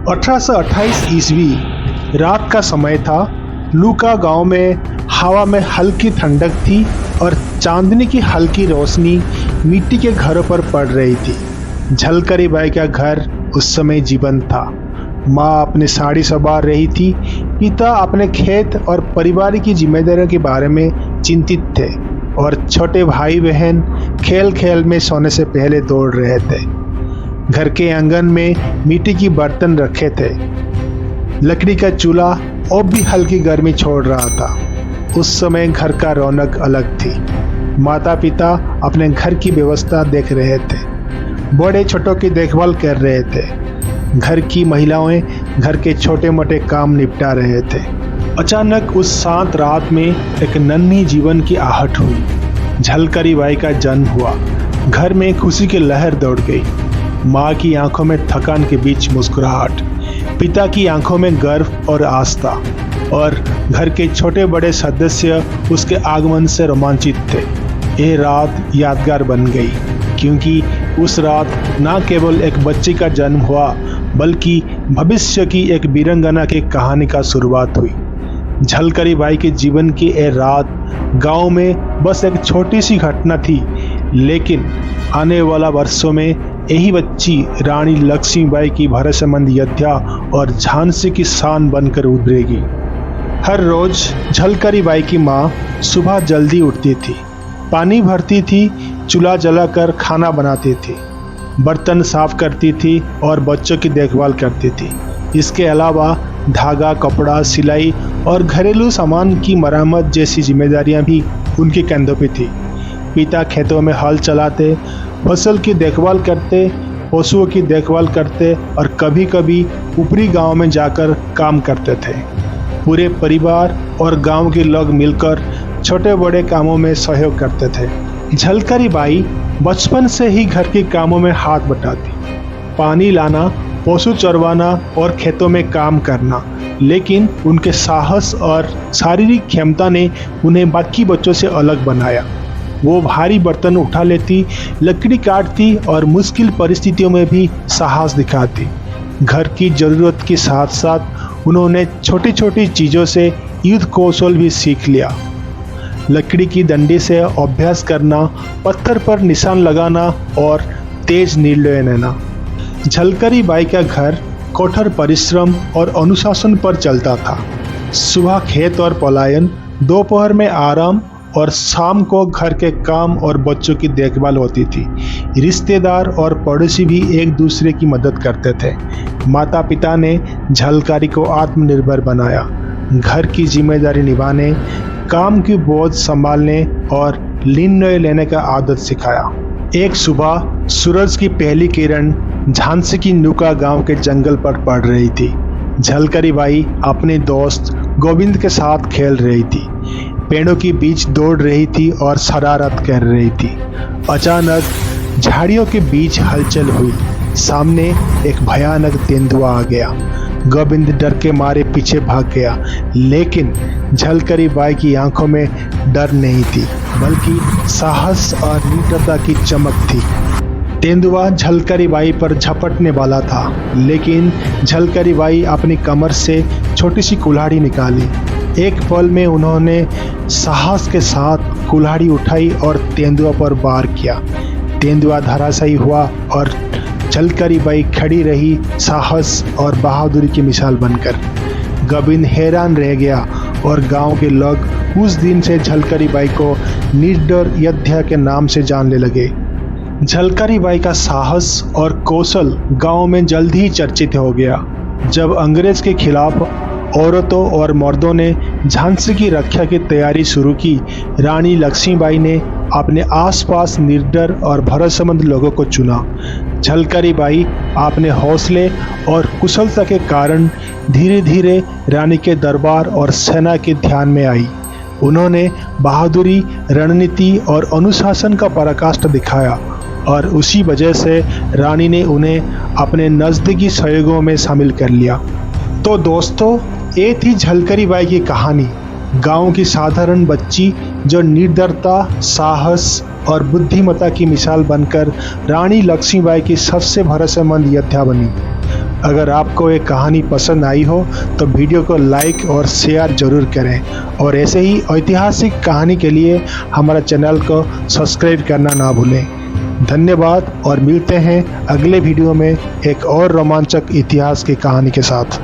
1828 ईस्वी रात का समय था। लूका गांव में हवा में हल्की ठंडक थी और चांदनी की हल्की रोशनी मिट्टी के घरों पर पड़ रही थी। झलकरी बाई का घर उस समय जीवंत था। माँ अपनी साड़ी संभाल रही थी। पिता अपने खेत और परिवार की जिम्मेदारियों के बारे में चिंतित थे और छोटे भाई बहन खेल खेल में सोने से पहले दौड़ रहे थे। घर के आंगन में मिट्टी की बर्तन रखे थे। लकड़ी का चूल्हा अब भी हल्की गर्मी छोड़ रहा था। उस समय घर का रौनक अलग थी। माता पिता अपने घर की व्यवस्था देख रहे थे, बड़े छोटों की देखभाल कर रहे थे। घर की महिलाएं घर के छोटे मोटे काम निपटा रहे थे। अचानक उस शांत रात में एक नन्ही जीवन की आहट हुई। झलकरी बाई का जन्म हुआ। घर में खुशी की लहर दौड़ गई। माँ की आंखों में थकान के बीच मुस्कुराहट, पिता की आंखों में गर्व और आस्था, और घर के छोटे बड़े सदस्य उसके आगमन से रोमांचित थे। यह रात यादगार बन गई क्योंकि उस रात न केवल एक बच्चे का जन्म हुआ बल्कि भविष्य की एक वीरांगना की कहानी का शुरुआत हुई। झलकरी बाई के जीवन की यह रात गांव में बस एक छोटी सी घटना थी, लेकिन आने वाला वर्षों में यही बच्ची रानी लक्ष्मीबाई की भरोसेमंद योद्धा और झांसी की शान बनकर उभरेगी। हर रोज झलकरी बाई की माँ सुबह जल्दी उठती थी, पानी भरती थी, चूल्हा जलाकर खाना बनाती थी, बर्तन साफ करती थी और बच्चों की देखभाल करती थी। इसके अलावा धागा, कपड़ा, सिलाई और घरेलू सामान की मरम्मत जैसी जिम्मेदारियां भी उनके कंधों पे थी। पिता खेतों में हल चलाते, फसल की देखभाल करते, पशुओं की देखभाल करते और कभी कभी ऊपरी गांव में जाकर काम करते थे। पूरे परिवार और गांव के लोग मिलकर छोटे बड़े कामों में सहयोग करते थे। झलकरी बाई बचपन से ही घर के कामों में हाथ बटाती, पानी लाना, पशु चरवाना और खेतों में काम करना, लेकिन उनके साहस और शारीरिक क्षमता ने उन्हें बाकी बच्चों से अलग बनाया। वो भारी बर्तन उठा लेती, लकड़ी काटती और मुश्किल परिस्थितियों में भी साहस दिखाती। घर की ज़रूरत के साथ साथ उन्होंने छोटी छोटी चीज़ों से युद्ध कौशल भी सीख लिया। लकड़ी की डंडी से अभ्यास करना, पत्थर पर निशान लगाना और तेज निर्णय लेना। झलकरी बाई का घर कठोर परिश्रम और अनुशासन पर चलता था। सुबह खेत और पलायन, दोपहर में आराम और शाम को घर के काम और बच्चों की देखभाल होती थी। रिश्तेदार और पड़ोसी भी एक दूसरे की मदद करते थे। माता पिता ने झलकरी को आत्मनिर्भर बनाया, घर की जिम्मेदारी निभाने, काम की बोझ संभालने और निर्णय लेने का आदत सिखाया। एक सुबह सूरज की पहली किरण झांसी की लूका गांव के जंगल पर पड़ रही थी। झलकरी बाई अपने दोस्त गोविंद के साथ खेल रही थी, पेड़ों के बीच दौड़ रही थी और शरारत कर रही थी। अचानक झाड़ियों के बीच हलचल हुई। सामने एक भयानक तेंदुआ आ गया। गोविंद डर के मारे पीछे भाग गया, लेकिन झलकरी बाई की आंखों में डर नहीं थी बल्कि साहस और निडरता की चमक थी। तेंदुआ झलकरी बाई पर झपटने वाला था, लेकिन झलकरी बाई अपनी कमर से छोटी सी कुल्हाड़ी निकाली। एक पल में उन्होंने साहस के साथ कुल्हाड़ी उठाई और तेंदुआ पर वार किया। तेंदुआ धराशायी हुआ और झलकरी बाई खड़ी रही, साहस और बहादुरी की मिसाल बनकर। गोविंद हैरान रह गया और गांव के लोग उस दिन से झलकरी बाई को निडर योद्धा के नाम से जानने लगे। झलकरी बाई का साहस और कौशल गांव में जल्द ही चर्चित हो गया। जब अंग्रेज के खिलाफ औरतों और मर्दों ने झांसी की रक्षा की तैयारी शुरू की, रानी लक्ष्मीबाई ने अपने आसपास निर्डर और भरोसेमंद लोगों को चुना। झलकरी बाई अपने हौसले और कुशलता के कारण धीरे धीरे रानी के दरबार और सेना के ध्यान में आई। उन्होंने बहादुरी, रणनीति और अनुशासन का पराकाष्ठा दिखाया और उसी वजह से रानी ने उन्हें अपने नज़दीकी सहयोगों में शामिल कर लिया। तो दोस्तों, ये थी झलकरी बाई की कहानी। गांव की साधारण बच्ची जो निर्दयता, साहस और बुद्धिमत्ता की मिसाल बनकर रानी लक्ष्मीबाई की सबसे भरोसेमंद योद्धा बनी। अगर आपको ये कहानी पसंद आई हो तो वीडियो को लाइक और शेयर ज़रूर करें और ऐसे ही ऐतिहासिक कहानी के लिए हमारा चैनल को सब्सक्राइब करना ना भूलें। धन्यवाद और मिलते हैं अगले वीडियो में एक और रोमांचक इतिहास की कहानी के साथ।